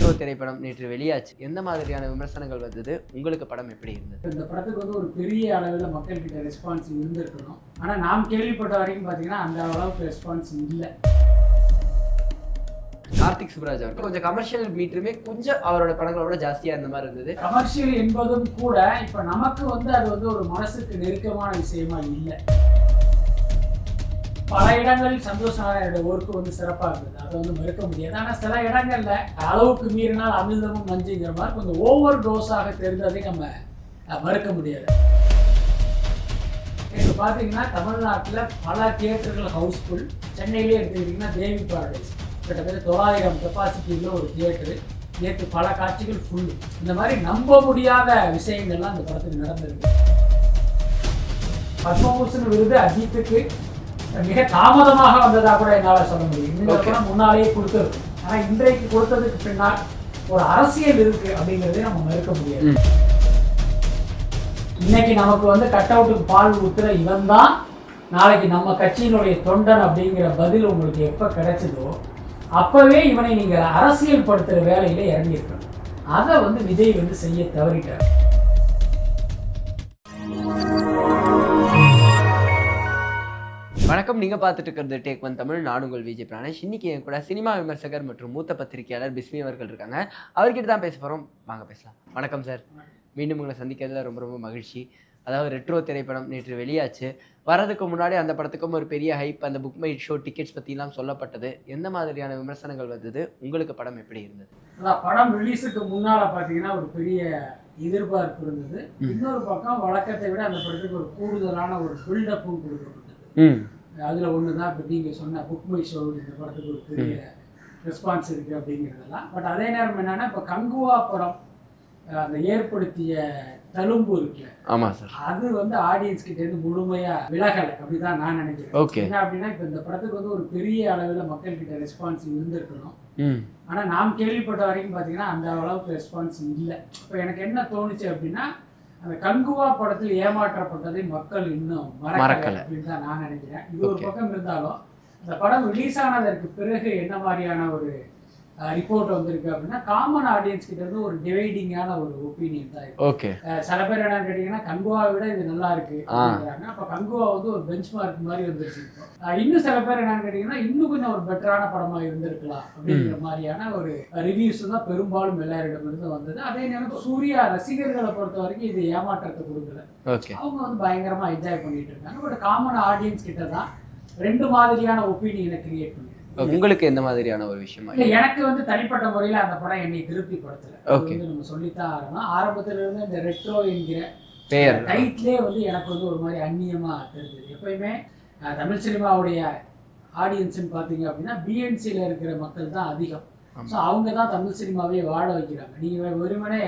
Retro திரைப்படம் நேற்று வெளியாச்சு. எந்த மாதிரியான விமர்சனங்கள் வந்தது? உங்களுக்கு படம் எப்படி இருந்தது? இந்த படத்துக்கு வந்து ஒரு பெரிய அளவில் மக்கள்கிட்ட ரெஸ்பான்ஸ் இருந்திருக்கணும். ஆனால் நாம் கேள்விப்பட்ட வரைக்கும் பார்த்தீங்கன்னா அந்த அளவுக்கு ரெஸ்பான்ஸ் இல்லை. கார்த்திக் சுப்ராஜ் அவர்கள் கொஞ்சம் கமர்ஷியல் மீட்டருமே கொஞ்சம் அவரோட படங்களோட ஜாஸ்தியாக இந்த மாதிரி இருந்தது. கமர்ஷியல் என்பதும் கூட இப்போ நமக்கு வந்து அது வந்து ஒரு மனசுக்கு நெருக்கமான விஷயமா இல்லை. பல இடங்களில் சந்தோஷ் நாராயணோட ஒர்க்கு வந்து சிறப்பாக இருந்தது, அதை வந்து மறுக்க முடியாது. ஆனால் சில இடங்கள்ல அளவுக்கு மீறினால் அமிர்தமும் நஞ்சுங்கிற மாதிரி கொஞ்சம் ஓவர் டோஸாக தெரிந்ததை நம்ம மறுக்க முடியாது. இப்போ பார்த்தீங்கன்னா தமிழ்நாட்டில் பல தியேட்டர்கள் ஹவுஸ்ஃபுல். சென்னையிலே எடுத்துக்கிட்டிங்கன்னா தேவி பாரடைஸ் கிட்டத்தட்ட 900 கெப்பாசிட்டியில் ஒரு தியேட்டரு. நேற்று பல காட்சிகள் ஃபுல்லு. இந்த மாதிரி நம்ப முடியாத விஷயங்கள்லாம் இந்த படத்துக்கு நடந்திருக்கு. பத்மபூஷன் விருது அஜித்துக்கு மிக தாமதமாக வந்ததா கூட என்னால் சொல்ல முடியும். இந்த படம் முன்னாலேயே கொடுத்துருக்கு. ஆனால் இன்றைக்கு கொடுத்ததுக்கு பின்னால் ஒரு அரசியல் இருக்கு அப்படிங்கிறதே நம்ம மறுக்க முடியாது. இன்னைக்கு நமக்கு வந்து கட் அவுட்டுக்கு பால் ஊத்துற இவன் தான் நாளைக்கு நம்ம கட்சியினுடைய தொண்டன் அப்படிங்கிற பதில் உங்களுக்கு எப்போ கிடைச்சதோ அப்பவே இவனை நீங்கள் அரசியல் படுத்துகிற வேலையில இறங்கியிருக்கணும். அதை வந்து விஜய் வந்து செய்ய தவறிட்டார். வணக்கம், நீங்கள் பார்த்துட்டு இருக்கிறது டேக் ஒன் தமிழ். நான் உங்கள் விஜய் பிராணேஷ். இன்னைக்கு என் கூட சினிமா விமர்சகர் மற்றும் மூத்த பத்திரிகையாளர் பிஸ்மி அவர்கள் இருக்காங்க. அவர்கிட்ட தான் பேச போகிறோம். வாங்க பேசலாம். வணக்கம் சார். மீண்டும் உங்களை சந்திக்கிறதுல ரொம்ப ரொம்ப மகிழ்ச்சி. அதாவது ரெட்ரோ திரைப்படம் நேற்று வெளியாச்சு. வரதுக்கு முன்னாடி அந்த படத்துக்கும் ஒரு பெரிய ஹைப், அந்த புக் மை ஷோ டிக்கெட்ஸ் பற்றிலாம் சொல்லப்பட்டது. எந்த மாதிரியான விமர்சனங்கள் வந்தது? உங்களுக்கு படம் எப்படி இருந்தது? அதான் படம் ரிலீஸுக்கு முன்னால் பார்த்தீங்கன்னா ஒரு பெரிய எதிர்பார்ப்பு இருந்தது. இன்னொரு பக்கம் வழக்கத்தை விட அந்த படத்துக்கு ஒரு கூடுதலான ஒரு பில்டப்பும் கொடுக்கப்பட்டது. அதில் ஒன்று தான் இப்போ நீங்கள் சொன்ன புக் மை ஷோ இந்த படத்துக்கு ஒரு பெரிய ரெஸ்பான்ஸ் இருக்குது அப்படிங்கிறதெல்லாம். பட் அதே நேரம் என்னென்னா இப்போ கங்குவா படம் அந்த ஏற்படுத்திய தழும்பு இருக்குல்ல, ஆமாம் சார், அது வந்து ஆடியன்ஸ் கிட்டேருந்து முழுமையாக விலகலை அப்படிதான் நான் நினைக்கிறேன். ஓகே. என்ன அப்படின்னா இப்போ இந்த படத்துக்கு வந்து ஒரு பெரிய அளவில் மக்கள்கிட்ட ரெஸ்பான்ஸ் இருந்திருக்கணும். ஆனால் நாம் கேள்விப்பட்ட வரைக்கும் பார்த்தீங்கன்னா அந்த அளவுக்கு ரெஸ்பான்ஸ் இல்லை. இப்போ எனக்கு என்ன தோணுச்சு அப்படின்னா அந்த கங்குவா படத்தில் ஏமாற்றப்பட்டதை மக்கள் இன்னும் மறக்கலை அப்படின்னு தான் நான் நினைக்கிறேன். இது ஒரு பக்கம் இருந்தாலும் அந்த படம் ரிலீஸ் ஆனதற்கு பிறகு என்ன மாதிரியான ஒரு ரிப்போர்ட் வந்திருக்கு அப்படின்னா காமன் ஆடியன்ஸ் கிட்ட இருந்து ஒரு டிவைடிங்கான ஒரு ஒப்பீனியன் தான் இருக்கு. சில பேர் என்னன்னு கேட்டீங்கன்னா கங்குவாவை விட இது நல்லா இருக்கு அப்படிங்கிறாங்க. அப்ப கங்குவா வந்து ஒரு பெஞ்ச் மார்க் மாதிரி வந்துருச்சு. இன்னும் சில பேர் என்னன்னு கேட்டீங்கன்னா இன்னும் கொஞ்சம் ஒரு பெட்டரான படமா இருந்திருக்கலாம் அப்படிங்கிற மாதிரியான ஒரு ரிவ்யூஸ் தான் பெரும்பாலும் எல்லாரிடம் இருந்து வந்தது. அதே நேரம் சூர்யா ரசிகர்களை பொறுத்த வரைக்கும் இது ஏமாற்றத்தை கொடுக்கல. அவங்க வந்து பயங்கரமா என்ஜாய் பண்ணிட்டு இருக்காங்க. பட் காமன் ஆடியன்ஸ் கிட்ட தான் ரெண்டு மாதிரியான ஒப்பீனியனை கிரியேட் பண்ணி. உங்களுக்கு எந்த மாதிரியான ஒரு விஷயமா? இல்லை, எனக்கு வந்து தனிப்பட்ட முறையில் அந்த படம் என்னை திருப்தி படுத்தலை. வந்து நம்ம சொல்லித்தான் ஆகணும். ஆரம்பத்துல இருந்து இந்த ரெட்ரோ என்கிற பெயர் டைட்டிலே வந்து எனக்கு வந்து ஒரு மாதிரி அந்நியமாக தெரிஞ்சது. எப்பயுமே தமிழ் சினிமாவுடைய ஆடியன்ஸ்ன்னு பார்த்தீங்க அப்படின்னா பிஎன்சியில் இருக்கிற மக்கள் தான் அதிகம். ஸோ அவங்க தான் தமிழ் சினிமாவே வாழ வைக்கிறாங்க. நீங்கள் வெறுமனே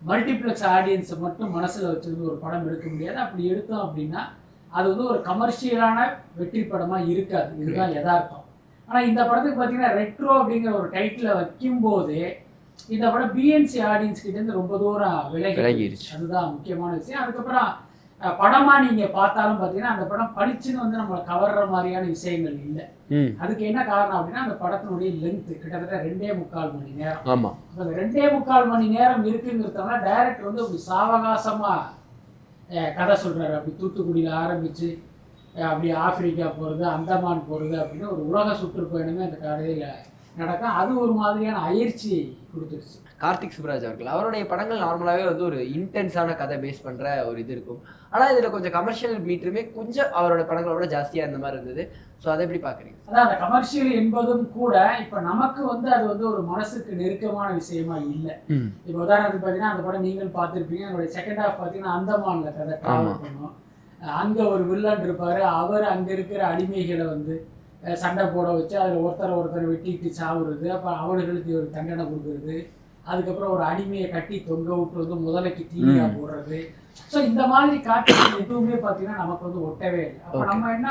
மல்டிப்ளெக்ஸ் ஆடியன்ஸை மட்டும் மனசில் வச்சுருந்து ஒரு படம் எடுக்க முடியாது. அப்படி எடுத்தோம் அப்படின்னா அது வந்து ஒரு கமர்ஷியலான வெற்றி படமாக இருக்காது. இதுதான் யதார்த்தம். ஆனால் இந்த படத்துக்கு பார்த்தீங்கன்னா ரெட்ரோ அப்படிங்கிற ஒரு டைட்டில் வைக்கும்போது இந்த படம் பிஎன்சி ஆடியன்ஸ் கிட்டேருந்து ரொம்ப தூரம் விலகிடுச்சு. அதுதான் முக்கியமான விஷயம். அதுக்கப்புறம் படமாக நீங்கள் பார்த்தாலும் பார்த்தீங்கன்னா அந்த படம் பளிச்சுன்னு வந்து நம்மளை கவர்ற மாதிரியான விஷயங்கள் இல்லை. அதுக்கு என்ன காரணம் அப்படின்னா அந்த படத்தினுடைய லென்த்து கிட்டத்தட்ட 2.25 மணி நேரம். ஆமாம், அந்த 2.25 மணி நேரம் இருக்குங்கிறதுனால டைரக்டர் வந்து அப்படி சாவகாசமாக கதை சொல்கிறாரு. அப்படி தூத்துக்குடியில் ஆரம்பித்து அப்படி ஆப்பிரிக்கா போகிறது, அந்தமான் போகிறது அப்படின்னு ஒரு உலக சுற்றுப்பயணமே அந்த கதையில் நடக்கும். அது ஒரு மாதிரியான அயற்சியை கொடுத்துருச்சு. கார்த்திக் சுப்ராஜ் அவர்கள் அவருடைய படங்கள் நார்மலாகவே வந்து ஒரு இன்டென்ஸான கதை பேஸ் பண்ணுற ஒரு இது இருக்கும். ஆனால் இதில் கொஞ்சம் கமர்ஷியல் மீட்டருமே கொஞ்சம் அவரோட படங்களோட ஜாஸ்தியாக இருந்த மாதிரி இருந்தது. ஸோ அதை எப்படி பார்க்குறீங்க? அதான் அந்த கமர்ஷியல் என்பதும் கூட இப்போ நமக்கு வந்து அது வந்து ஒரு மனசுக்கு நெருக்கமான விஷயமா இல்லை. இப்போ உதாரணத்துக்கு பார்த்தீங்கன்னா அந்த படம் நீங்கள் பார்த்துருப்பீங்க. அதனுடைய செகண்ட் ஹாஃப் பார்த்தீங்கன்னா அந்தமானில் கதை ட்ராவல் பண்ணும். அங்கே ஒரு வில்லன் இருப்பார். அவர் அங்கே இருக்கிற அடிமைகளை வந்து சண்டை போட வச்சு அதில் ஒருத்தரை வெட்டிட்டு சாவுறது. அப்போ அவர்களுக்கு ஒரு தண்டனை கொடுக்குறது. அதுக்கப்புறம் ஒரு அடிமையை கட்டி தொங்க விட்டு வந்து முதலைக்கு தீனியாக போடுறது. ஸோ இந்த மாதிரி காட்சிகள் எதுவுமே பார்த்தீங்கன்னா நமக்கு வந்து ஒட்டவே இல்லை. அப்போ நம்ம என்ன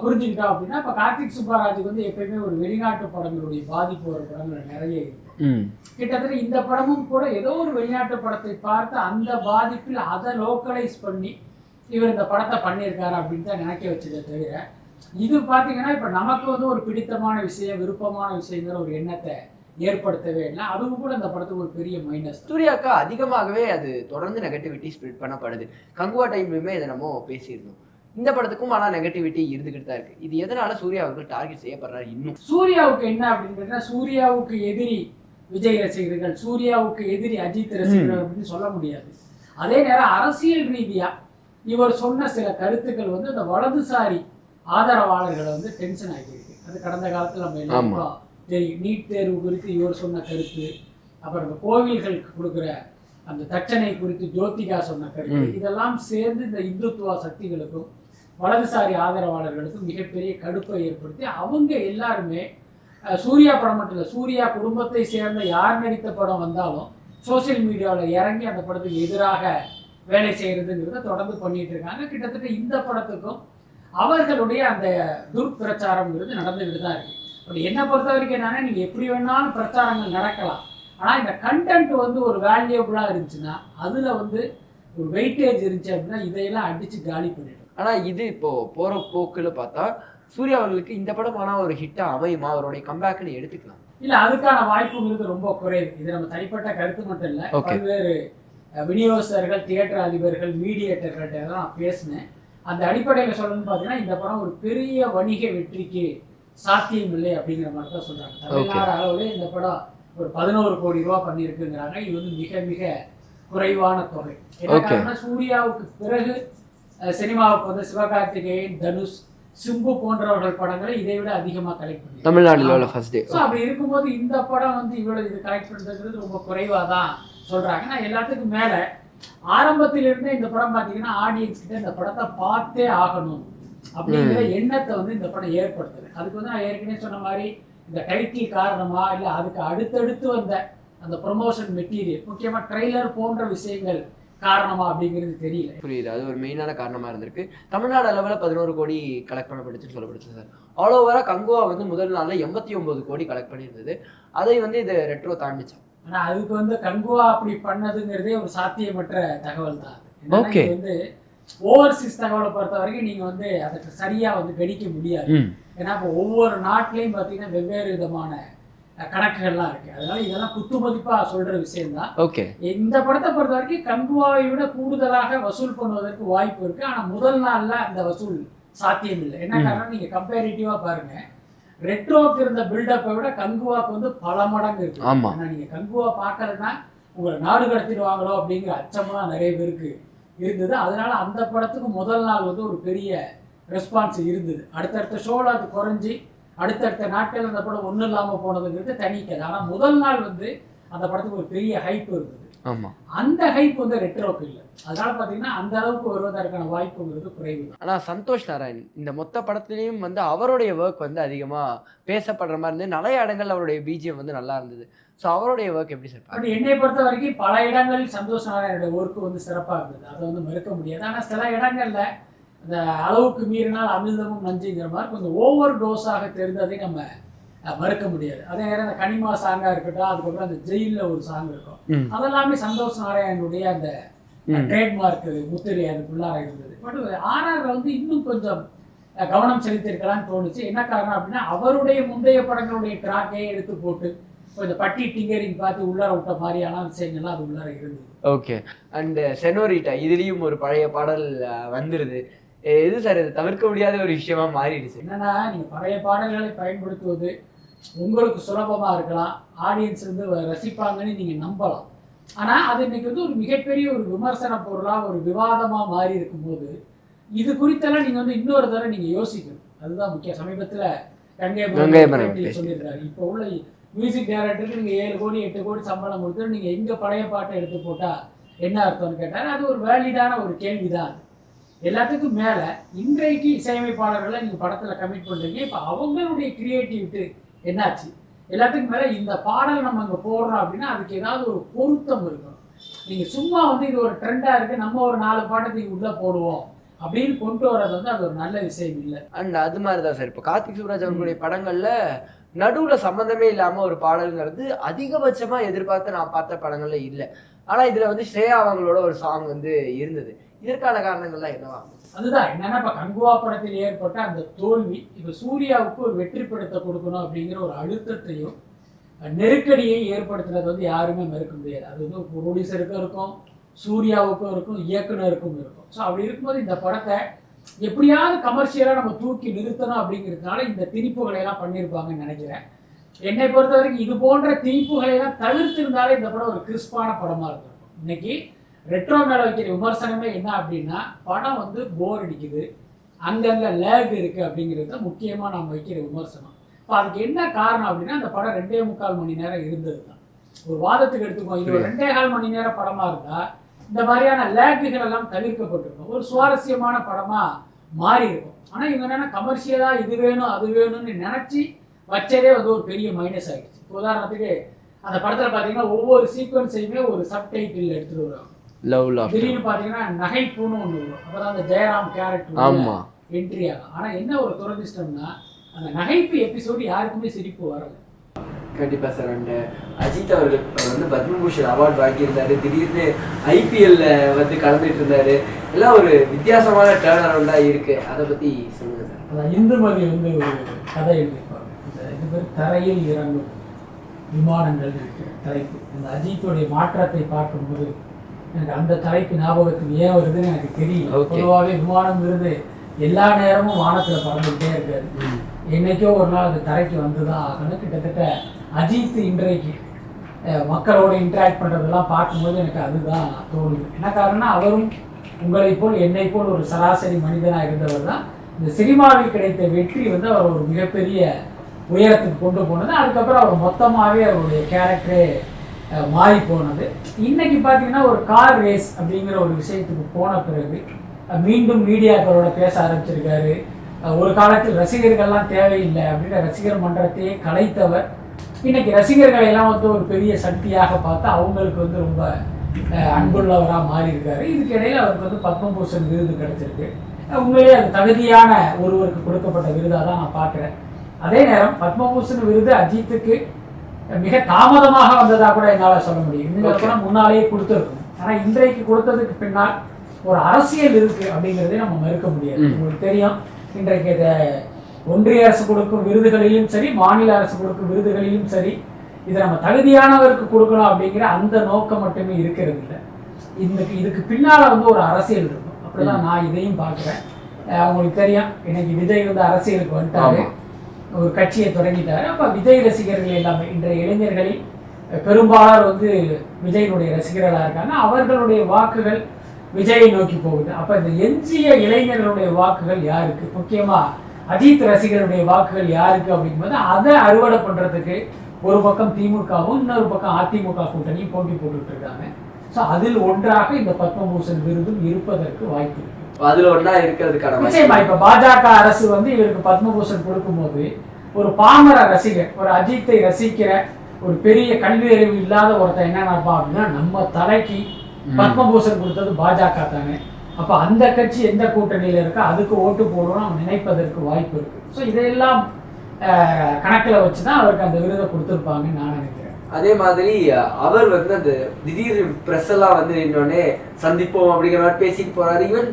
புரிஞ்சுக்கிட்டோம் அப்படின்னா இப்போ கார்த்திக் சுப்பராஜுக்கு வந்து எப்பயுமே ஒரு வெளிநாட்டு படங்களுடைய பாதிப்பு ஒரு படங்கள் நிறைய இருக்கு. கிட்டத்தட்ட இந்த படமும் கூட ஏதோ ஒரு வெளிநாட்டு படத்தை பார்த்து அந்த பாதிப்பில் அதை லோக்கலைஸ் பண்ணி இவர் இந்த படத்தை பண்ணியிருக்காரு அப்படின்னு தான் நினைக்க வச்சதை தவிர இது பார்த்தீங்கன்னா இப்போ நமக்கு வந்து ஒரு பிடித்தமான விஷயம், விருப்பமான விஷயங்கிற ஒரு எண்ணத்தை ஏற்படுத்தவே இல்லை. அதுவும் கூட இந்த படத்துக்கு ஒரு பெரிய மைனஸ். சூர்யாவுக்கு அதிகமாகவே அது தொடர்ந்து நெகட்டிவிட்டி ஸ்ப்ரெட் பண்ணப்படுது. கங்குவா டைம்லையுமே இதை நம்ம பேசியிருந்தோம். இந்த படத்துக்கும் ஆனால் நெகட்டிவிட்டி இருந்துகிட்டு தான் இருக்கு. இது எதனால சூர்யா அவர்கள் டார்கெட் செய்யப்படுறாரு? இன்னும் சூர்யாவுக்கு என்ன அப்படின்னு கேட்டா, சூர்யாவுக்கு எதிரி விஜய் ரசிகர்கள், சூர்யாவுக்கு எதிரி அஜித் ரசிகர்கள் அப்படின்னு சொல்ல முடியாது. அதே நேரம் அரசியல் ரீதியா இவர் சொன்ன சில கருத்துக்கள் வந்து இந்த வலதுசாரி ஆதரவாளர்களை வந்து டென்ஷன் ஆகியிருக்கு. அது கடந்த காலத்தில் நம்ம எல்லாருக்கும் தெரியும். நீட் தேர்வு குறித்து இவர் சொன்ன கருத்து, அப்புறம் இந்த கோவில்களுக்கு கொடுக்குற அந்த தட்சணை குறித்து ஜோதிகா சொன்ன கருத்து, இதெல்லாம் சேர்ந்து இந்த இந்துத்துவ சக்திகளுக்கும் வலதுசாரி ஆதரவாளர்களுக்கும் மிகப்பெரிய கடுப்பை ஏற்படுத்தி அவங்க எல்லாருமே சூர்யா படம் மட்டும் இல்லை, சூர்யா குடும்பத்தை சேர்ந்த யார் நடித்த படம் வந்தாலும் சோசியல் மீடியாவில் இறங்கி அந்த படத்துக்கு எதிராக வேலை செய்கிறதுங்கிறத தொடர்ந்து பண்ணிட்டு இருக்காங்க. கிட்டத்தட்ட இந்த படத்துக்கும் அவர்களுடைய அந்த துர்பிரச்சாரம்ங்கிறது நடந்துகிட்டு தான் இருக்கு. அப்படி என்னை பொறுத்த வரைக்கும் என்னன்னா, நீங்கள் எப்படி வேணாலும் பிரச்சாரங்கள் நடக்கலாம், ஆனால் இந்த கண்டென்ட் வந்து ஒரு வேல்யூபிளாக இருந்துச்சுன்னா, அதில் வந்து ஒரு வெயிட்டேஜ் இருந்துச்சு அப்படின்னா இதையெல்லாம் அடித்து காலி பண்ணிடும். ஆனால் இது இப்போது போகிற போக்கில் பார்த்தா சூர்யா அவர்களுக்கு இந்த படம் ஆனால் ஒரு ஹிட்டாக அமையுமா, அவருடைய கம்பேக்னு எடுத்துக்கலாம்? இல்லை, அதுக்கான வாய்ப்புங்கிறது ரொம்ப குறைவு. இது நம்ம தனிப்பட்ட கருத்து மட்டும் இல்லை, பல்வேறு விநியோகஸ்தர்கள், தியேட்டர் அதிபர்கள், மீடியேட்டர்கள்ட்ட எல்லாம் பேசினேன். அந்த அடிப்படையில் சொல்லணும்னு பார்த்தீங்கன்னா இந்த படம் ஒரு பெரிய வணிக வெற்றிக்கு சாத்தியம் இல்லை அப்படிங்கிற மாதிரி தான் சொல்கிறாங்க. தமிழ்நாடு அளவில் இந்த படம் ஒரு 11 கோடி ரூபா பண்ணியிருக்குங்கிறாங்க. இது வந்து மிக மிக குறைவான தொகை. என்ன காரணம்னா, சூர்யாவுக்கு பிறகு சினிமாவுக்கு வந்து சிவகார்த்திகேயன், தனுஷ், சிம்பு போன்றவர்கள் படங்களை இதை விட அதிகமாக கலெக்ட் பண்ணி தமிழ்நாடுல ஃபர்ஸ்ட் டே. ஸோ அப்படி இருக்கும்போது இந்த படம் வந்து இவ்வளவு இது கலெக்ட் பண்ணுறது ரொம்ப குறைவாக தான் சொல்கிறாங்க. நான் எல்லாத்துக்கும் மேலே ஆரம்பத்திலிருந்தே இந்த படம் பார்த்தீங்கன்னா ஆடியன்ஸ் கிட்ட இந்த படத்தை பார்த்தே ஆகணும் அப்படிங்கிற எண்ணத்தை வந்து இந்த படம் ஏற்படுத்துது. அதுக்கு வந்து நான் ஏற்கனவே சொன்ன மாதிரி இந்த டைட்டில் காரணமா, இல்லை அதுக்கு அடுத்தடுத்து வந்த அந்த ப்ரொமோஷன் மெட்டீரியல், முக்கியமாக ட்ரெய்லர் போன்ற விஷயங்கள் காரணமா அப்படிங்கிறது தெரியல. புரியுது, அது ஒரு மெயினான காரணமாக இருந்திருக்கு. தமிழ்நாடு அளவில் 11 கோடி கலெக்ட் பண்ணப்படுச்சுன்னு சொல்லப்படுச்சு சார். ஆல் ஓவராக கங்குவா வந்து முதல் நாளில் 89 கோடி கலெக்ட் பண்ணியிருந்தது. அதை வந்து இது ரெட்ரோ தாண்டிச்சான். ஆனால் அதுக்கு வந்து கங்குவா அப்படி பண்ணதுங்கிறதே ஒரு சாத்தியமற்ற தகவல் தான். ஓகே, வந்து ஓவர்சீஸ் தகவலை பொறுத்த வரைக்கும் நீங்கள் வந்து அதுக்கு சரியாக வந்து கணிக்க முடியாது. ஏன்னா இப்போ ஒவ்வொரு நாட்டிலையும் பார்த்தீங்கன்னா வெவ்வேறு விதமான கணக்குகள்லாம் இருக்கு. அதனால இதெல்லாம் குத்துமதிப்பாக சொல்ற விஷயம்தான். ஓகே, இந்த படத்தை பொறுத்த வரைக்கும் கங்குவாவை விட கூடுதலாக வசூல் பண்ணுவதற்கு வாய்ப்பு இருக்கு. ஆனால் முதல் நாள்ல அந்த வசூல் சாத்தியம் இல்லை. என்ன காரணம், நீங்க கம்பேரிட்டிவா பாருங்க, ரெட்ரோக்கு இருந்த பில்டப்பை விட கங்குவாக்கு வந்து பல மடங்கு இருக்கு. ஏன்னா நீங்க கங்குவா பார்க்கலன்னா உங்களை நாடு கடத்திடுவாங்களோ அப்படிங்கிற அச்சம்லாம் நிறைய பேருக்கு இருந்தது. அதனால அந்த படத்துக்கு முதல் நாள் வந்து ஒரு பெரிய ரெஸ்பான்ஸ் இருந்தது. அடுத்தடுத்த ஷோவில் அது குறைஞ்சி அடுத்தடுத்த நாட்கள் அந்த படம் ஒன்றும் இல்லாமல் போனதுங்கிறது தனிக்கது. ஆனால் முதல் நாள் வந்து அந்த படத்துக்கு ஒரு பெரிய ஹைப் இருந்தது. அந்த ஹைப் வந்து ரெட்ரோக்கு இல்லை. அதனால பார்த்தீங்கன்னா அந்த அளவுக்கு வருவதற்கான வாய்ப்புங்கிறது குறைவு. ஆனால் சந்தோஷ் நாராயண் இந்த மொத்த படத்துலேயும் வந்து அவருடைய ஒர்க் வந்து அதிகமாக பேசப்படுற மாதிரி இருந்தது. நிறைய இடங்கள் அவருடைய பிஜிஎம் வந்து நல்லா இருந்தது. ஸோ அவருடைய ஒர்க் எப்படி சார்? பட் என்னை பொறுத்த வரைக்கும் பல இடங்களில் சந்தோஷ் நாராயணோட ஒர்க்கு வந்து சிறப்பாக இருந்தது. அதை வந்து மறுக்க முடியாது. ஆனால் சில இடங்கள்ல இந்த அளவுக்கு மீறினால் அமிர்தமும் நஞ்சுங்கிற மாதிரி கொஞ்சம் ஓவர் டோஸாக தெரிந்ததை நம்ம மறுக்க முடியாது. அதே நேரம் அந்த கனிமா சாங்கா இருக்கட்டும், அதுக்கப்புறம் அந்த ஜெயிலில் ஒரு சாங் இருக்கும், அதெல்லாமே சந்தோஷ் நாராயணனுடைய அந்த ட்ரேட்மார்க் முத்திரை அதுக்குள்ளார இருந்தது. பட் ஆர்ஆர் வந்து இன்னும் கொஞ்சம் கவனம் செலுத்தியிருக்கலாம்னு தோணுச்சு. என்ன காரணம் அப்படின்னா, அவருடைய முந்தைய படங்களுடைய ட்ராக்கையே எடுத்து போட்டு கொஞ்சம் பட்டி டிங்கரிங் பார்த்து உள்ளார விட்ட மாதிரியான விஷயங்கள்லாம் அது உள்ளார இருந்தது. ஓகே, அண்ட் செனோரிட்டா இதுலேயும் ஒரு பழைய பாடல் வந்துடுது. எது சார் இது தவிர்க்க முடியாத ஒரு விஷயமா மாறிடுச்சு? என்னன்னா, நீங்கள் பழைய பாடல்களை பயன்படுத்துவது உங்களுக்கு சுலபமாக இருக்கலாம், ஆடியன்ஸ் வந்து ரசிப்பாங்கன்னு நீங்கள் நம்பலாம். ஆனால் அது இன்னைக்கு வந்து ஒரு மிகப்பெரிய ஒரு விமர்சன பொருளாக ஒரு விவாதமாக மாறி இருக்கும்போது இது குறித்தெல்லாம் நீங்கள் வந்து இன்னொரு தடவை நீங்கள் யோசிக்கணும். அதுதான் முக்கியம். சமீபத்தில் கங்கை சொல்லியிருக்காரு, இப்போ உள்ள மியூசிக் டைரக்டருக்கு நீங்கள் 7 கோடி 8 கோடி சம்பளம் கொடுத்து நீங்கள் எங்கே பழைய பாட்டை எடுத்து போட்டால் என்ன அர்த்தம்னு கேட்டார். அது ஒரு வேலிடான ஒரு கேள்வி தான். அது எல்லாத்துக்கும் மேலே இன்றைக்கு இசையமைப்பாளர்களை நீங்கள் படத்தில் கமிட் பண்ணுறீங்க. இப்போ அவங்களுடைய கிரியேட்டிவிட்டி என்னாச்சு? எல்லாத்துக்கும் மேலே இந்த பாடல் நம்ம அங்கே போடுறோம் அப்படின்னா அதுக்கு ஏதாவது ஒரு பொருத்தம் இருக்கணும். நீங்கள் சும்மா வந்து இது ஒரு ட்ரெண்டாக இருக்குது, நம்ம ஒரு 4 பாட்டத்துக்கு உள்ளே போடுவோம் அப்படின்னு கொண்டு வர்றது வந்து அது ஒரு நல்ல விஷயம் இல்லை. அண்ட் அது மாதிரி தான் சார் இப்போ கார்த்திக் சுப்ராஜ் அவர்களுடைய படங்களில் நடுவில் சம்மந்தமே இல்லாமல் ஒரு பாடல்ங்கிறது அதிகபட்சமாக எதிர்பார்த்து நான் பார்த்த படங்கள்ல இல்லை. ஆனால் இதில் வந்து ஸ்ரேயா அவங்களோட ஒரு சாங் வந்து இருந்தது. இதற்கான காரணங்கள்லாம் என்னவா? அதுதான் என்னன்னா, இப்போ கங்குவா படத்தில் ஏற்பட்ட அந்த தோல்வி இப்போ சூர்யாவுக்கு ஒரு வெற்றி படத்தை கொடுக்கணும் அப்படிங்கிற ஒரு அழுத்தத்தையும் நெருக்கடியை ஏற்படுத்துறது வந்து யாருமே மறுக்க முடியாது. அது வந்து ப்ரொடியூசருக்கும் இருக்கும், சூர்யாவுக்கும் இருக்கும், இயக்குனருக்கும் இருக்கும். ஸோ அப்படி இருக்கும்போது இந்த படத்தை எப்படியாவது கமர்ஷியலாக நம்ம தூக்கி நிறுத்தணும் அப்படிங்கிறதுனால இந்த திணிப்புகளை எல்லாம் பண்ணியிருப்பாங்கன்னு நினைக்கிறேன். என்னை பொறுத்த வரைக்கும் இது போன்ற திணிப்புகளை எல்லாம் தவிர்த்திருந்தாலே இந்த படம் ஒரு கிறிஸ்பான படமாக இருக்கும். இன்னைக்கு ரெட்ரோ மேலே வைக்கிற விமர்சனமே என்ன அப்படின்னா, படம் வந்து போர் அடிக்குது, அங்கங்கே லேக் இருக்குது அப்படிங்கிறது தான் முக்கியமாக நம்ம வைக்கிற விமர்சனம். இப்போ அதுக்கு என்ன காரணம் அப்படின்னா, அந்த படம் 2.25 மணி நேரம் இருந்தது தான். ஒரு வாதத்துக்கு எடுத்துக்கோம், இது ஒரு 2.25 மணி நேரம் படமாக இருந்தால் இந்த மாதிரியான லேக்குகள் எல்லாம் தவிர்க்கப்பட்டிருக்கும், ஒரு சுவாரஸ்யமான படமாக மாறி இருக்கும். ஆனால் இவங்க என்னென்னா கமர்ஷியலாக இது வேணும் அது வேணும்னு நினச்சி வச்சதே வந்து ஒரு பெரிய மைனஸ் ஆகிடுச்சு. உதாரணத்துக்கு அந்த படத்தில் பார்த்தீங்கன்னா ஒவ்வொரு சீக்வன்ஸையுமே ஒரு சப்டைட்டில் எடுத்துகிட்டு வருவாங்க. திடீர்னு பார்த்தீங்கன்னா நகைப்புன்னு ஒன்று வரும், அப்போ தான் அந்த ஜெயராம் கேரக்டர் என்ட்ரி ஆகும். ஆனால் என்ன ஒரு துரதிஷ்டம்னா, அந்த நகைப்பு எபிசோடு யாருக்குமே சிரிப்பு வரலை. கண்டிப்பாக சார். அண்ட் அஜித் அவர்கள் வந்து பத்மபூஷன் அவார்டு வாங்கியிருந்தாரு, திடீர்னு ஐபிஎல்ல வந்து கலந்துட்டு இருந்தாரு, எல்லாம் ஒரு வித்தியாசமான டேர்ன் அரவுண்டாக இருக்கு. அதை பற்றி சொல்லுங்க சார். அதான் இந்துமதி வந்து ஒரு கதை எழுதியிருப்பாங்க, இது பேர் தரையில் இறங்கும் விமானங்கள் இருக்கிற தலைப்பு. இந்த அஜித்துடைய மாற்றத்தை பார்க்கும்போது எனக்கு அந்த தலைப்பு ஞாபகத்துக்கு ஏன் வருதுன்னு எனக்கு தெரியல. பொதுவாகவே விமானம் விருது எல்லா நேரமும் வானத்தில் பறந்துகிட்டே இருக்காது, என்னைக்கோ ஒரு நாள் அது தரைக்கு வந்து தான் ஆகணும். கிட்டத்தட்ட அஜித் இன்றைக்கு மக்களோட இன்ட்ராக்ட் பண்ணுறதெல்லாம் பார்க்கும்போது எனக்கு அதுதான் தோணுது. என்ன காரணம்னா, அவரும் உங்களை போல் என்னை போல் ஒரு சராசரி மனிதனாக இருந்தவர் தான். இந்த சினிமாவில் கிடைத்த வெற்றி வந்து அவர் ஒரு மிகப்பெரிய உயரத்துக்கு கொண்டு போனது. அதுக்கப்புறம் அவர் மொத்தமாகவே அவருடைய கேரக்டரே மாறி போனது. இன்னைக்கு பார்த்தீங்கன்னா ஒரு கார் ரேஸ் அப்படிங்கிற ஒரு விஷயத்துக்கு போன பிறகு மீண்டும் மீடியாக்களோட பேச ஆரம்பிச்சிருக்காரு. ஒரு காலத்தில் ரசிகர்கள்லாம் தேவையில்லை அப்படின்னு ரசிகர் மன்றத்தையே கலைத்தவர் இன்னைக்கு ரசிகர்களை எல்லாம் வந்து ஒரு பெரிய சக்தியாக பார்த்து அவங்களுக்கு வந்து ரொம்ப அன்புள்ளவராக மாறி இருக்காரு. இதுக்கு இடையில அவருக்கு வந்து பத்மபூஷன் விருது கிடைச்சிருக்கு. உண்மையிலேயே அது தகுதியான ஒருவருக்கு கொடுக்கப்பட்ட விருதாக தான் நான் பார்க்குறேன். அதே நேரம் பத்மபூஷன் விருது அஜித்துக்கு மிக தாமதமாக வந்ததாக கூட என்னால் சொல்ல முடியும். இன்னும் கூட முன்னாலேயே கொடுத்துருக்கும். ஆனால் இன்றைக்கு கொடுத்ததுக்கு பின்னால் ஒரு அரசியல் இருக்கு அப்படிங்கிறதே நம்ம மறுக்க முடியாது. உங்களுக்கு தெரியும், இன்றைக்கு இதை ஒன்றிய அரசு கொடுக்கும் விருதுகளிலும் சரி, மாநில அரசு கொடுக்கும் விருதுகளிலும் சரி, இதை நம்ம தகுதியானவருக்கு கொடுக்கணும் அப்படிங்கிற அந்த நோக்கம் மட்டுமே இருக்கிறது இல்லை. இதுக்கு பின்னால் வந்து ஒரு அரசியல் இருக்கும். அப்படிதான் நான் இதையும் பார்க்குறேன். அவங்களுக்கு தெரியும், இன்னைக்கு விஜய் வந்து அரசியலுக்கு வந்துட்டாரு, ஒரு கட்சியை தொடங்கிட்டாரு. அப்போ விஜய் ரசிகர்கள் எல்லாமே இன்றைய இளைஞர்களில் பெரும்பாலார் வந்து விஜயினுடைய ரசிகர்களாக இருக்காங்க. அவர்களுடைய வாக்குகள் விஜயை நோக்கி போகுது. அப்போ இந்த எஞ்சிய இளைஞர்களுடைய வாக்குகள் யாருக்கு, முக்கியமாக அஜித் ரசிகர்களுடைய வாக்குகள் யாருக்கு அப்படிங்கும்போது அதை அறுவடை பண்ணுறதுக்கு ஒரு பக்கம் திமுகவும் இன்னொரு பக்கம் அதிமுக கூட்டணியும் போட்டி போட்டுட்டு இருக்காங்க. ஸோ அதில் ஒன்றாக இந்த பத்மபூஷன் விருதும் இருப்பதற்கு வாய்ப்பு இருக்கு. அதுல ஒன்றா இருக்கிறதுக்கான நிச்சயமா. இப்போ பாஜக அரசு வந்து இவருக்கு பத்மபூஷன் கொடுக்கும்போது ஒரு பாமர ரசிகர், ஒரு அஜித்தை ரசிக்கிற ஒரு பெரிய கல்வி அறிவு இல்லாத ஒருத்தர் என்ன நினைப்பான் அப்படின்னா, நம்ம தலைக்கு பத்மபூஷன் கொடுத்தது பாஜக தானே, அப்போ அந்த கட்சி எந்த கூட்டணியில் இருக்கோ அதுக்கு ஓட்டு போடணும் அவன் நினைப்பதற்கு வாய்ப்பு இருக்கு. ஸோ இதையெல்லாம் கணக்கில் வச்சு தான் அவருக்கு அந்த விருதை கொடுத்துருப்பாங்கன்னு நான் நினைக்கிறேன். அதே மாதிரி அவர் வந்து அந்த திடீர் ப்ரெஸ் எல்லாம் வந்து இன்னொன்னே சந்திப்போம் அப்படிங்கிற மாதிரி பேசிட்டு போறாரு. ஈவன்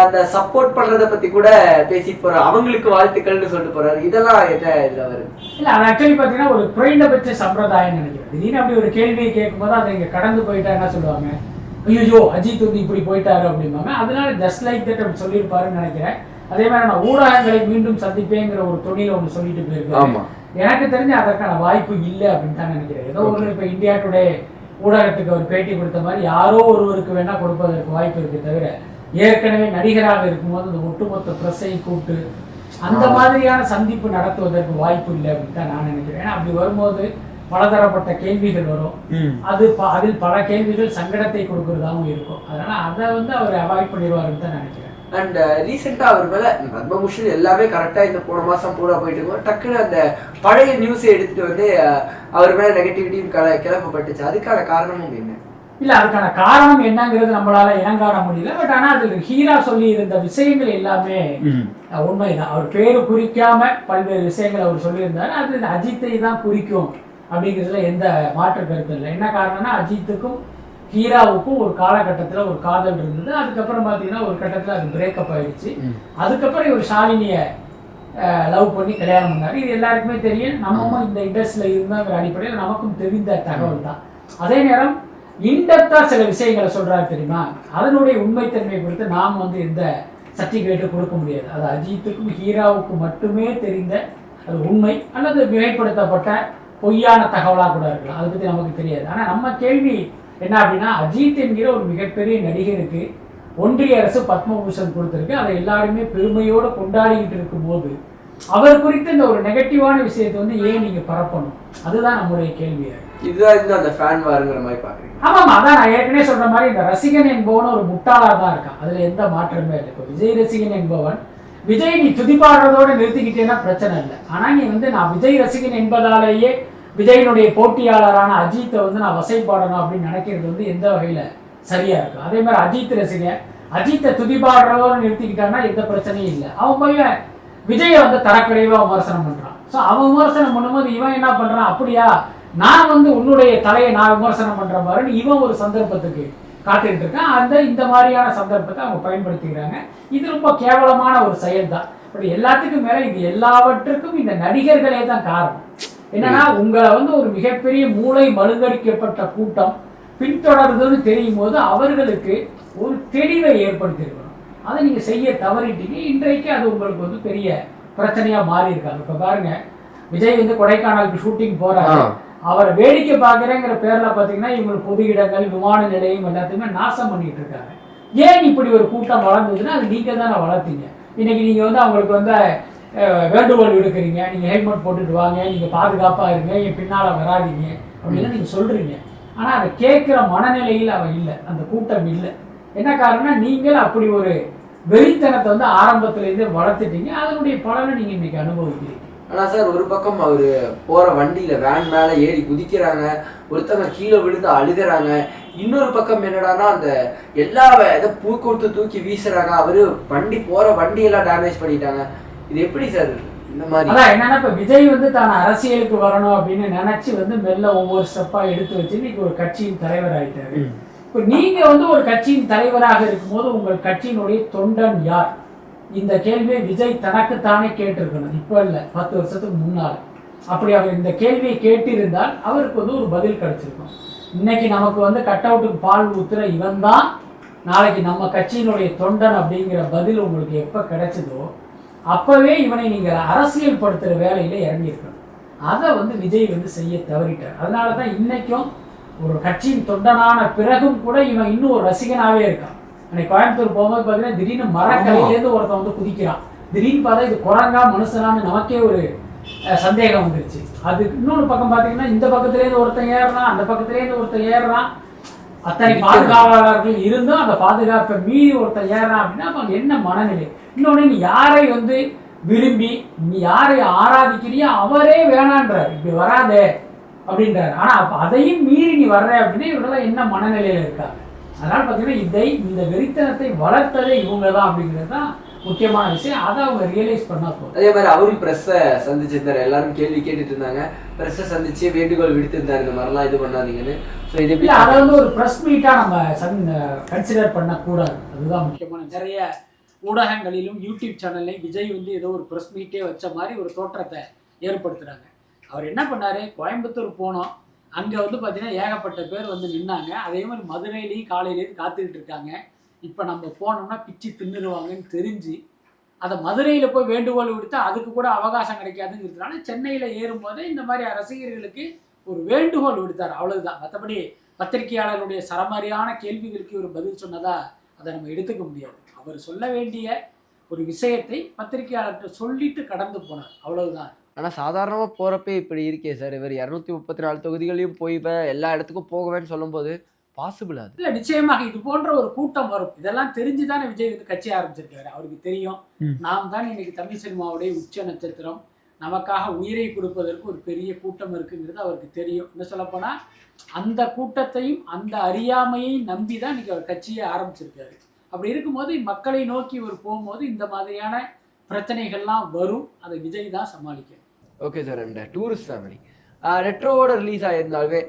அந்த சப்போர்ட் பண்றதை பத்தி கூட பேசிட்டு போறாரு, அவங்களுக்கு வாழ்த்துக்கள்னு சொல்லிட்டு போறாரு. இதெல்லாம் என்ன இதுல வருது? இல்ல, அது ஆக்சுவலி பாத்தீங்கன்னா ஒரு குறைந்தபட்ச சம்பிரதாயம் நினைக்கிறேன். திடீர்னு அப்படி ஒரு கேள்வியை கேட்கும்போது அதை இங்க கடந்து போயிட்டா என்ன சொல்லுவாங்க, ஐயோ அஜித் வந்து இப்படி போயிட்டாரு அப்படிம்பாங்க. அதனால ஜஸ்ட் லைக் தட் அப்படி சொல்லியிருப்பாருன்னு நினைக்கிறேன். அதே மாதிரி நான் ஊடகங்களை மீண்டும் சந்திப்பேங்கிற ஒரு தொழில ஒன்று சொல்லிட்டு போயிருக்கேன். எனக்கு தெரிஞ்சு அதற்கான வாய்ப்பு இல்லை அப்படின்னு தான் நினைக்கிறேன். ஏதோ ஒரு இப்போ இந்தியா டுடே ஊடகத்துக்கு ஒரு பேட்டி கொடுத்த மாதிரி யாரோ ஒருவருக்கு வேணா கொடுப்பதற்கு வாய்ப்பு இருக்கு தவிர, ஏற்கனவே நடிகராக இருக்கும்போது அந்த ஒட்டுமொத்த பிரஸை கூப்பிட்டு அந்த மாதிரியான சந்திப்பு நடத்துவதற்கு வாய்ப்பு இல்லை அப்படின்னு தான் நான் நினைக்கிறேன். ஏன்னா அப்படி வரும்போது பலதரப்பட்ட கேள்விகள் வரும். அதில் பல கேள்விகள் சங்கடத்தை கொடுக்கறதாகவும் இருக்கும். அதனால அதை வந்து அவர் அவாய்ட் பண்ணிடுவாருன்னு தான் நினைக்கிறேன். அண்ட் ரீசெண்டாக அவர் மேலே பத்மபூஷன் எல்லாமே கரெக்டாக இந்த போன மாதம் பூரா போயிட்டு இருக்கோம், டக்குன்னு அந்த பழைய நியூஸை எடுத்துகிட்டு வந்து அவர் மேலே நெகட்டிவிட்டியும் கிளப்பப்பட்டுச்சு. அதுக்கான காரணமும் என்ன? இல்லை, அதுக்கான காரணம் என்னங்கிறது நம்மளால இனங்காண முடியல. பட் ஆனால் அதில் ஹீரா சொல்லி இருந்த விஷயங்கள் எல்லாமே உண்மைதான். அவர் பேரு குறிக்காம பல்வேறு விஷயங்கள் அவர் சொல்லியிருந்தாரு. அது அஜித்தை தான் குறிக்கும் அப்படிங்கிறதுல எந்த மாற்று கருத்து இல்லை. என்ன காரணம்னா, அஜித்துக்கும் ஹீராவுக்கும் ஒரு காலகட்டத்தில் ஒரு காதல் இருந்தது. அதுக்கப்புறம் பார்த்தீங்கன்னா ஒரு கட்டத்தில் அது பிரேக்கப் ஆயிடுச்சு. அதுக்கப்புறம் இவர் ஷாலினியை லவ் பண்ணி கல்யாணம் பண்ணாரு. இது எல்லாருக்குமே தெரியும். நம்மவும் இந்த இண்டஸ்ட்ரியில் இருந்தாங்கிற அடிப்படையில் நமக்கும் தெரிந்த தகவல் தான். அதே நேரம் இன்டெப்தா சில விஷயங்களை சொல்றாரு தெரியுமா, அதனுடைய உண்மைத்தன்மை குறித்து நாம் வந்து எந்த சர்டிஃபிகேட்டு கொடுக்க முடியாது. அது அஜித்துக்கும் ஹீராவுக்கும் மட்டுமே தெரிந்த அது உண்மை அல்லது மிகைப்படுத்தப்பட்ட பொய்யான தகவலாக கூட இருக்கலாம். அதை பற்றி நமக்கு தெரியாது. ஆனால் நம்ம கேள்வி என்ன அப்படின்னா, அஜித் என்கிற ஒரு மிகப்பெரிய நடிகருக்கு ஒன்றிய அரசு பத்மபூஷன் கொடுத்துருக்கு. அதை எல்லாருமே பெருமையோடு கொண்டாடிக்கிட்டு இருக்கும்போது அவர் குறித்து இந்த ஒரு நெகட்டிவான விஷயத்தை வந்து ஏன் நீங்கள் பரப்பணும்? அதுதான் நம்முடைய கேள்வியாக. இதுதான் அந்த ஃபேன் வாருங்கிற மாதிரி பார்க்குறீங்க. ஆமாம், அதான் நான் ஏற்கனவே சொல்கிற மாதிரி இந்த ரசிகன் என்பவன் ஒரு முட்டாளாக தான் இருக்கான். அதில் எந்த மாற்றமே இல்லை. இப்போ விஜய் ரசிகன் என்பவன் விஜய் நீ துதிப்பாடுறதோடு நிறுத்திக்கிட்டேன்னா பிரச்சனை இல்லை. ஆனால் நீ வந்து நான் விஜய் ரசிகன் என்பதாலேயே விஜயனுடைய போட்டியாளரான அஜித்தை வந்து நான் வசைப்பாடணும் அப்படின்னு நினைக்கிறது வந்து எந்த வகையில் சரியாக இருக்கும். அதே மாதிரி அஜித் ரசிகன் அஜித்தை துதிப்பாடுறதோடு நிறுத்திக்கிட்டான்னா எந்த பிரச்சனையும் இல்லை. அவன் போய் விஜயை வந்து தரக்குறைவாக விமர்சனம் பண்ணுறான். ஸோ அவன் விமர்சனம் பண்ணும்போது இவன் என்ன பண்ணுறான், அப்படியா நான் வந்து உன்னுடைய தலையை நான் விமர்சனம் பண்ணுற மாதிரி இவன் ஒரு சந்தர்ப்பத்துக்கு காத்துக்கிட்டு இருக்கான். இந்த மாதிரியான சந்தர்ப்பத்தை அவங்க பயன்படுத்திக்கிறாங்க. இது ரொம்ப கேவலமான ஒரு செயல் தான். பட் எல்லாத்துக்கும் மேலே இது எல்லாவற்றுக்கும் இந்த நடிகர்களே தான் காரணம். என்னன்னா, உங்களை வந்து ஒரு மிகப்பெரிய மூளை மழுங்கடிக்கப்பட்ட கூட்டம் பின்தொடர்றதுன்னு தெரியும் போது அவர்களுக்கு ஒரு தெளிவை ஏற்படுத்தியிருக்கணும். அதை நீங்கள் செய்ய தவறிட்டீங்க. இன்றைக்கு அது உங்களுக்கு வந்து பெரிய பிரச்சனையாக மாறி இருக்காங்க. இப்போ பாருங்க, விஜய் வந்து கொடைக்கானலுக்கு ஷூட்டிங் போறாரு. அவரை வேடிக்கை பார்க்குறேங்கிற பேரில் பார்த்தீங்கன்னா இவங்களுக்கு பொது இடங்கள், விமான நிலையம் எல்லாத்தையுமே நாசம் பண்ணிட்டு இருக்காங்க. ஏன் இப்படி ஒரு கூட்டம் வளர்ந்ததுன்னா அது நீங்கள் தானே வளர்த்தீங்க. இன்னைக்கு நீங்கள் வந்து அவங்களுக்கு வந்து வேண்டுகோள் விடுக்கிறீங்க, நீங்கள் ஹெல்மெட் போட்டுட்டு வாங்க, நீங்கள் பாதுகாப்பாக இருங்க, என் பின்னால் வராதிங்க அப்படின்னு நீங்கள் சொல்கிறீங்க. ஆனால் அதை கேட்குற மனநிலையில் அவன் இல்லை, அந்த கூட்டம் இல்லை. என்ன காரணம்னா, நீங்கள் அப்படி ஒரு வெறித்தனத்தை வந்து ஆரம்பத்துலேருந்தே வளர்த்துட்டீங்க. அதனுடைய பலனை நீங்கள் இன்னைக்கு அனுபவிக்கிறீங்க. ஆனால் சார், ஒரு பக்கம் அவர் போகிற வண்டியில் வேன் மேலே ஏறி குதிக்கிறாங்க, ஒருத்தவங்க கீழே விழுந்து அழுகிறாங்க. இன்னொரு பக்கம் என்னடானா அந்த எல்லா இதை பூ கொடுத்து தூக்கி வீசுறாங்க. அவர் வண்டி போகிற வண்டியெல்லாம் டேமேஜ் பண்ணிட்டாங்க. இது எப்படி சார் இந்த மாதிரி? அதான் என்னன்னா, இப்போ விஜய் வந்து தான் அரசியலுக்கு வரணும் அப்படின்னு நினைச்சு வந்து மெல்ல ஒவ்வொரு ஸ்டெப்பாக எடுத்து வச்சு இன்னைக்கு ஒரு கட்சியின் தலைவர் ஆயிட்டாரு. இப்போ நீங்கள் வந்து ஒரு கட்சியின் தலைவராக இருக்கும்போது உங்கள் கட்சியினுடைய தொண்டன் யார்? இந்த கேள்வியை விஜய் தனக்குத்தானே கேட்டிருக்கணும். இப்போ இல்லை, 10 வருஷத்துக்கு முன்னால். அப்படி அவர் இந்த கேள்வியை கேட்டிருந்தால் அவருக்கு வந்து ஒரு பதில் கிடைச்சிருக்கும். இன்னைக்கு நமக்கு வந்து கட் அவுட்டுக்கு பால் ஊத்துற இவன் தான் நாளைக்கு நம்ம கட்சியினுடைய தொண்டன் அப்படிங்கிற பதில் உங்களுக்கு எப்போ கிடைச்சதோ அப்போவே இவனை நீங்கள் அரசியல் படுத்துகிற வேலையில் இறங்கியிருக்கணும். அதை வந்து விஜய் வந்து செய்ய தவறிட்டார். அதனால தான் இன்னைக்கும் ஒரு கட்சியின் தொண்டனான பிறகும் கூட இவன் இன்னும் ஒரு ரசிகனாகவே இருக்கான். அன்னைக்கு கோயம்புத்தூர் போகும்போது பார்த்தீங்கன்னா திடீர்னு மரக்கலையிலேருந்து ஒருத்தன் வந்து குதிக்கிறான். திடீர்னு பார்த்தா இது குரங்கா மனுஷனான்னு நமக்கே ஒரு சந்தேகம் வந்துருச்சு. அது இன்னொரு பக்கம் பார்த்தீங்கன்னா இந்த பக்கத்துலேருந்து ஒருத்தன் ஏறுறான், அந்த பக்கத்துலேருந்து ஒருத்தன் ஏறுறான். அத்தனை பாதுகாவலர்கள் இருந்தும் அந்த பாதுகாப்பை மீறி ஒருத்தன் ஏறான் அப்படின்னா அவங்க என்ன மனநிலை? இன்னொன்று, நீ யாரை வந்து விரும்பி நீ யாரை ஆராதிக்கிறியோ அவரே வேணான்றார், இப்படி வராதே அப்படின்றாரு. ஆனால் அப்போ அதையும் மீறி நீ வர்ற அப்படின்னா இவங்கெல்லாம் என்ன மனநிலையில் இருக்காங்க? அதனால் பார்த்தீங்கன்னா இந்த வெறித்தனத்தை வளர்த்ததே இவங்க தான் அப்படிங்கிறது தான் முக்கியமான விஷயம். அதை அவங்க ரியலைஸ் பண்ணா போதும். அதே மாதிரி அவரும் ப்ரெஸ்ஸை சந்திச்சிருந்தாரு. எல்லாரும் கேள்வி கேட்டுட்டு இருந்தாங்க. ப்ரெஸ்ஸை சந்திச்சு வேண்டுகோள் விடுத்திருந்தாரு, இந்த மாதிரிலாம் இது பண்ணாதீங்கன்னு. ஸோ இது எப்படி அதை வந்து ஒரு ப்ரெஸ் மீட்டாக நம்ம கன்சிடர் பண்ணக்கூடாது. அதுதான் முக்கியமான. நிறைய ஊடகங்களிலும் யூடியூப் சேனல்லையும் விஜய் வந்து ஏதோ ஒரு ப்ரெஸ் மீட்டே வச்ச மாதிரி ஒரு தோற்றத்தை ஏற்படுத்துகிறாங்க. அவர் என்ன பண்ணார், கோயம்புத்தூர் போனோம், அங்கே வந்து பார்த்தீங்கன்னா ஏகப்பட்ட பேர் வந்து நின்னாங்க. அதே மாதிரி மதுரையிலையும் காலையிலேருந்து காத்துக்கிட்டு இருக்காங்க. இப்போ நம்ம போனோம்னா பிச்சு தின்னுருவாங்கன்னு தெரிஞ்சு அதை மதுரையில் போய் வேண்டுகோள் விடுத்தா அதுக்கு கூட அவகாசம் கிடைக்காதுங்கிறதுனால சென்னையில் ஏறும்போது இந்த மாதிரி ரசிகர்களுக்கு ஒரு வேண்டுகோள் விடுத்தார். அவ்வளவுதான். மற்றபடி பத்திரிகையாளருடைய சரமாரியான கேள்விகளுக்கு ஒரு பதில் சொன்னதா அதை நம்ம எடுத்துக்க முடியாது. அவர் சொல்ல வேண்டிய ஒரு விஷயத்தை பத்திரிகையாளர்கிட்ட சொல்லிட்டு கடந்து போனார், அவ்வளவுதான். ஆனால் சாதாரணமாக போகிறப்பே இப்படி இருக்கே சார். இவர் 234 தொகுதிகளையும் போய் எல்லா இடத்துக்கும் போகவேன்னு சொல்லும்போது பாசிபிள் அது இல்லை. நிச்சயமாக இது போன்ற ஒரு கூட்டம் வரும். இதெல்லாம் தெரிஞ்சுதானே விஜய் வந்து கட்சி ஆரம்பிச்சிருக்காரு. அவருக்கு தெரியும் நாம் தான் இன்னைக்கு தமிழ் சினிமாவுடைய உச்ச நட்சத்திரம், நமக்காக உயிரை கொடுப்பதற்கு ஒரு பெரிய கூட்டம் இருக்குங்கிறது அவருக்கு தெரியும். என்ன சொல்லப்போனால் அந்த கூட்டத்தையும் அந்த அறியாமையையும் நம்பி தான் இன்னைக்கு அவர் கட்சியை ஆரம்பிச்சிருக்காரு. அப்படி இருக்கும்போது மக்களை நோக்கி ஒரு போகும்போது இந்த மாதிரியான பிரச்சனைகள்லாம் வரும். அதை விஜய் தான் சமாளிக்கணும். Okay sir. And tourist family ரெட்ரோவோட ரிலீஸ் ஆகியிருந்தாலே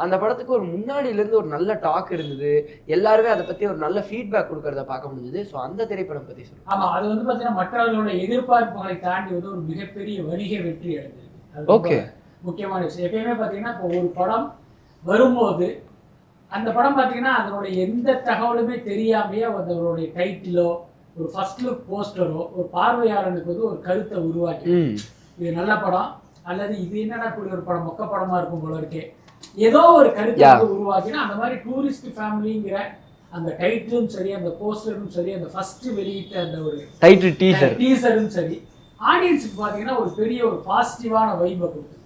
அந்த படத்துக்கு ஒரு முன்னாடியிலேருந்து ஒரு நல்ல டாக் இருந்தது, எல்லாருமே அதை பற்றி ஒரு நல்ல ஃபீட்பேக் கொடுக்கறத பார்க்க முடிஞ்சது. ஸோ அந்த திரைப்படம் பற்றி சொல்லுங்கள். ஆமாம், அது வந்து பார்த்தீங்கன்னா மற்றவர்களோட எதிர்பார்ப்புகளை தாண்டி வந்து ஒரு மிகப்பெரிய வணிக வெற்றி அடைஞ்சிருக்கு. ஓகே, முக்கியமான விஷயம் எப்பயுமே பார்த்தீங்கன்னா இப்போ ஒரு படம் வரும்போது அந்த படம் பார்த்தீங்கன்னா அதனுடைய எந்த தகவலுமே தெரியாமையே அதனுடைய டைட்டிலோ ஒரு ஃபர்ஸ்ட் லுக் போஸ்டரோ ஒரு பார்வையாளனுக்கு வந்து ஒரு கருத்தை உருவாக்கி இது நல்ல படம் அல்லது இது என்னடா கூடிய ஒரு படம் மொக்க படமா இருக்கும் போல இருக்கே ஏதோ ஒரு கருத்தை வந்து உருவாக்கினா அந்த மாதிரி டூரிஸ்ட் ஃபேமிலிங்கிற அந்த டைட்டிலும் சரி அந்த போஸ்டரும் சரி அந்த ஃபர்ஸ்ட் வெளியிட்ட அந்த ஒரு டைட்டில் டீசரும் சரி ஆடியன்ஸுக்கு பார்த்தீங்கன்னா ஒரு பெரிய ஒரு பாசிட்டிவான வைபை கொடுத்து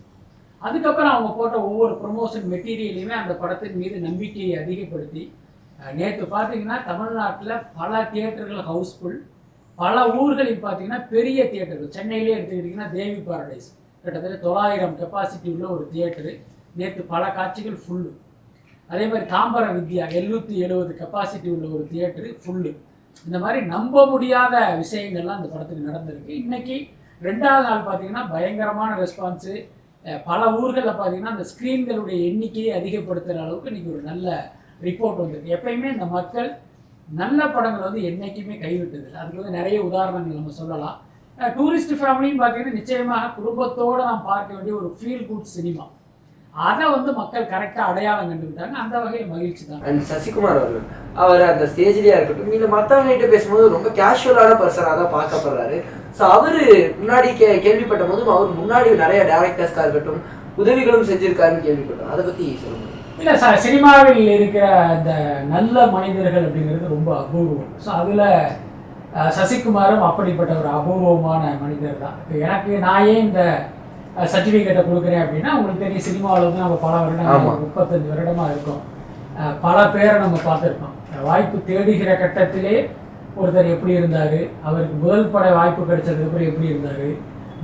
அதுக்கப்புறம் அவங்க போட்ட ஒவ்வொரு ப்ரொமோஷன் மெட்டீரியலையுமே அந்த படத்தின் மீது நம்பிக்கையை அதிகப்படுத்தி நேற்று பார்த்தீங்கன்னா தமிழ்நாட்டில் பல தியேட்டர்கள் ஹவுஸ்ஃபுல், பல ஊர்களில் பார்த்தீங்கன்னா பெரிய தியேட்டர்கள். சென்னையிலே எடுத்துக்கிட்டிங்கன்னா தேவி பாரடைஸ் கிட்டத்தட்ட 900 கெப்பாசிட்டி உள்ள ஒரு தியேட்டரு, நேற்று பல காட்சிகள் ஃபுல்லு. அதே மாதிரி தாம்பர வித்யா 770 கெப்பாசிட்டி உள்ள ஒரு தியேட்டரு ஃபுல்லு. இந்த மாதிரி நம்ப முடியாத விஷயங்கள்லாம் அந்த படத்துக்கு நடந்திருக்கு. இன்றைக்கி 2வது நாள் பார்த்தீங்கன்னா பயங்கரமான ரெஸ்பான்ஸு. பல ஊர்களில் பார்த்தீங்கன்னா அந்த ஸ்க்ரீன்களுடைய எண்ணிக்கையை அதிகப்படுத்துகிற அளவுக்கு இன்றைக்கி ஒரு நல்ல ரிப்போர்ட் வந்திருக்கு. எப்பயுமே இந்த மக்கள் நல்ல படங்கள் வந்து என்றைக்குமே கைவிட்டதில்லை. அதுக்கு வந்து நிறைய உதாரணங்கள் நம்ம சொல்லலாம். டூரிஸ்ட் ஃபேமிலியும் பார்த்தீங்கன்னா நிச்சயமாக குடும்பத்தோடு நாம் பார்க்க வேண்டிய ஒரு ஃபீல் குட் சினிமா. அதை வந்து மக்கள் கரெக்டாக அடையாளம் கண்டுக்கிட்டாங்க. அந்த வகையில் மகிழ்ச்சி தான். அண்ட் சசிகுமார் அவர்கள் அவர் அந்த ஸ்டேஜ்லேயே இருக்கட்டும் இல்லை மற்றவங்ககிட்ட பேசும்போது ரொம்ப கேஷுவலான பர்சனாக தான் பார்க்கப்படுறாரு. ஸோ அவர் முன்னாடி கேள்விப்பட்ட போதும் அவர் முன்னாடி நிறைய டேரக்டர்ஸ்க்காக இருக்கட்டும் உதவிகளும் செஞ்சிருக்காருன்னு கேள்விப்பட்டோம். அதை பற்றி சொல்லுங்கள். இல்லை சார், சினிமாவில் இருக்கிற அந்த நல்ல மனிதர்கள் அப்படிங்கிறது ரொம்ப அபூர்வம். ஸோ அதில் சசிகுமாரும் அப்படிப்பட்ட ஒரு அபூர்வமான மனிதர் தான். இப்போ எனக்கு நான் ஏன் இந்த சர்டிஃபிகேட்டை கொடுக்குறேன் அப்படின்னா உங்களுக்கு தெரியும் சினிமாவில் வந்து நம்ம பல வருடம் 35 வருடமாக இருக்கோம். பல பேரை நம்ம பார்த்துருக்கோம். வாய்ப்பு தேடுகிற கட்டத்திலே ஒருத்தர் எப்படி இருந்தார், அவருக்கு முதல் பட வாய்ப்பு கிடைச்சதுக்கு அப்புறம் எப்படி இருந்தார்,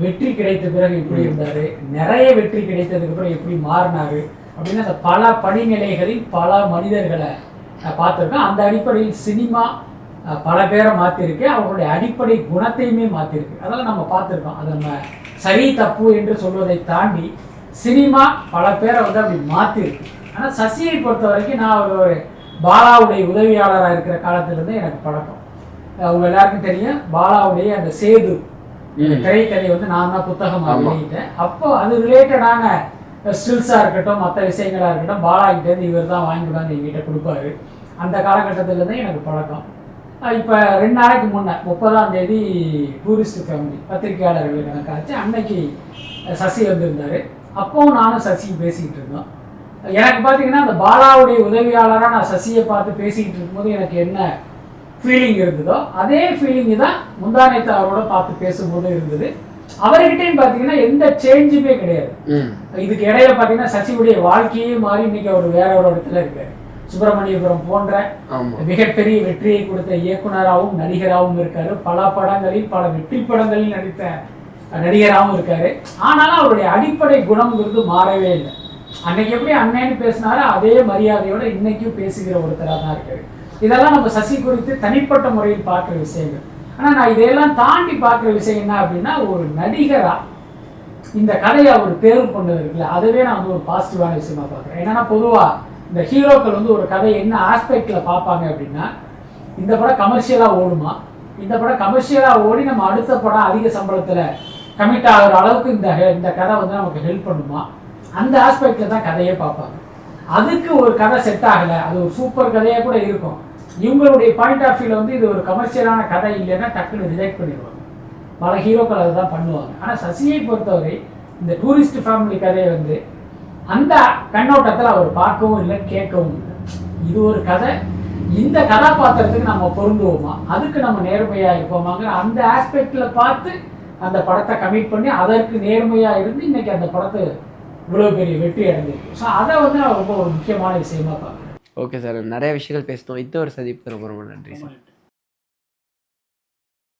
வெற்றி கிடைத்த பிறகு எப்படி இருந்தார், நிறைய வெற்றி கிடைத்ததுக்கு அப்புறம் எப்படி மாறினார் அப்படின்னு அந்த பல படிநிலைகளில் பல மனிதர்களை பார்த்துருக்கோம். அந்த அடிப்படையில் சினிமா பல பேரை மாற்றிருக்கு, அவங்களுடைய அடிப்படை குணத்தையுமே மாற்றிருக்கு. அதெல்லாம் நம்ம பார்த்துருக்கோம். அதை நம்ம சரி தப்பு என்று சொல்வதை தாண்டி சினிமா பல பேரை வந்து அப்படி மாற்றிருக்கு. ஆனால் சசியை பொறுத்த வரைக்கும் நான் ஒரு பாலாவுடைய உதவியாளராக இருக்கிற காலத்திலேருந்து எனக்கு பழக்கம். அவங்க எல்லாருக்கும் தெரியும் பாலாவுடைய அந்த சேது திரைக்கதை வந்து நான் தான் புத்தகமாக வெளியிட்டேன். அப்போ அது ரிலேட்டடான ஸ்டில்ஸாக இருக்கட்டும் மற்ற விஷயங்களாக இருக்கட்டும் பாலாகிட்டேருந்து இவர் தான் வாங்கிவிடாங்க எங்கிட்ட கொடுப்பாரு. அந்த காலகட்டத்திலேருந்து எனக்கு பழக்கம். இப்போ 2 நாளைக்கு முன்னே 30ஆம் தேதி டூரிஸ்ட் ஃபேமிலி பத்திரிகையாளர்கள் கணக்காச்சு. அன்னைக்கு சசி வந்திருந்தார். அப்போவும் நானும் சசியும் பேசிக்கிட்டு இருந்தோம். எனக்கு பார்த்தீங்கன்னா அந்த பாலாவுடைய உதவியாளராக நான் சசியை பார்த்து பேசிக்கிட்டு இருக்கும்போது எனக்கு என்ன ஃபீலிங் இருந்ததோ அதே ஃபீலிங்கு தான் முந்தானேத்து அவரோட பார்த்து பேசும்போது இருந்தது. அவர்கிட்டையும் பார்த்தீங்கன்னா எந்த சேஞ்சுமே கிடையாது. இதுக்கு இடையில பார்த்தீங்கன்னா சசியுடைய வாழ்க்கையே மாறி இன்னைக்கு அவர் வேற ஒரு இடத்துல இருக்காரு. சுப்பிரமணியபுரம் போன்ற மிகப்பெரிய வெற்றியை கொடுத்த இயக்குனராகவும் நடிகராகவும் இருக்காரு. பல படங்களில் பல வெற்றி படங்களில் நடித்த நடிகராகவும் இருக்காரு. ஆனாலும் அவருடைய அடிப்படை குணம்ங்கிறது மாறவே இல்லை. அன்னைக்கு எப்படி அண்ணன்னு பேசினாரோ அதே மரியாதையோட இன்னைக்கும் பேசுகிற ஒருத்தராக தான் இருக்காரு. இதெல்லாம் நம்ம சசி குறித்து தனிப்பட்ட முறையில் பார்க்குற விஷயங்கள். ஆனால் நான் இதையெல்லாம் தாண்டி பார்க்குற விஷயம் என்ன அப்படின்னா ஒரு நடிகராக இந்த கதையை அவர் தேர்வு பண்ணது இருக்குல்ல அதுவே நான் வந்து ஒரு பாசிட்டிவான விஷயமா பார்க்குறேன். ஏன்னா பொதுவாக இந்த ஹீரோக்கள் வந்து ஒரு கதை என்ன ஆஸ்பெக்டில் பார்ப்பாங்க அப்படின்னா இந்த படம் கமர்ஷியலாக ஓடுமா, இந்த படம் கமர்ஷியலாக ஓடி நம்ம அடுத்த படம் அதிக சம்பளத்தில் கமிட் ஆகிற அளவுக்கு இந்த கதை வந்து நமக்கு ஹெல்ப் பண்ணுமா, அந்த ஆஸ்பெக்டில் தான் கதையே பார்ப்பாங்க. அதுக்கு ஒரு கதை செட் ஆகலை, அது ஒரு சூப்பர் கதையாக கூட இருக்கும். இவங்களுடைய பாயிண்ட் ஆஃப் வியூவில் வந்து இது ஒரு கமர்ஷியலான கதை இல்லைன்னா டக்குன்னு ரிஜெக்ட் பண்ணிடுவாங்க. பல ஹீரோக்கள் அதை தான் பண்ணுவாங்க. ஆனால் சசியை பொறுத்தவரை இந்த டூரிஸ்ட் ஃபேமிலி கதையை வந்து அந்த கண்ணோட்டத்தில் அவர் பார்க்கவும் இல்லை கேட்கவும் இல்லை. இது ஒரு கதை, இந்த கதாபாத்திரத்துக்கு நம்ம பொருந்துவோமா, அதுக்கு நம்ம நேர்மையாக இருப்போமாங்க அந்த ஆஸ்பெக்டில் பார்த்து அந்த படத்தை கமிட் பண்ணி அதற்கு நேர்மையாக இருந்து இன்னைக்கு அந்த படத்தை இவ்வளோ பெரிய வெற்றி அடைஞ்சிருக்கு. ஸோ அதை வந்து நான் ரொம்ப ஒரு முக்கியமான விஷயமா பார்க்குறேன். ஓகே சார், நிறைய விஷயங்கள் பேசணும். இந்த ஒரு சந்திப்புக்கு ரொம்ப ரொம்ப நன்றி சார்.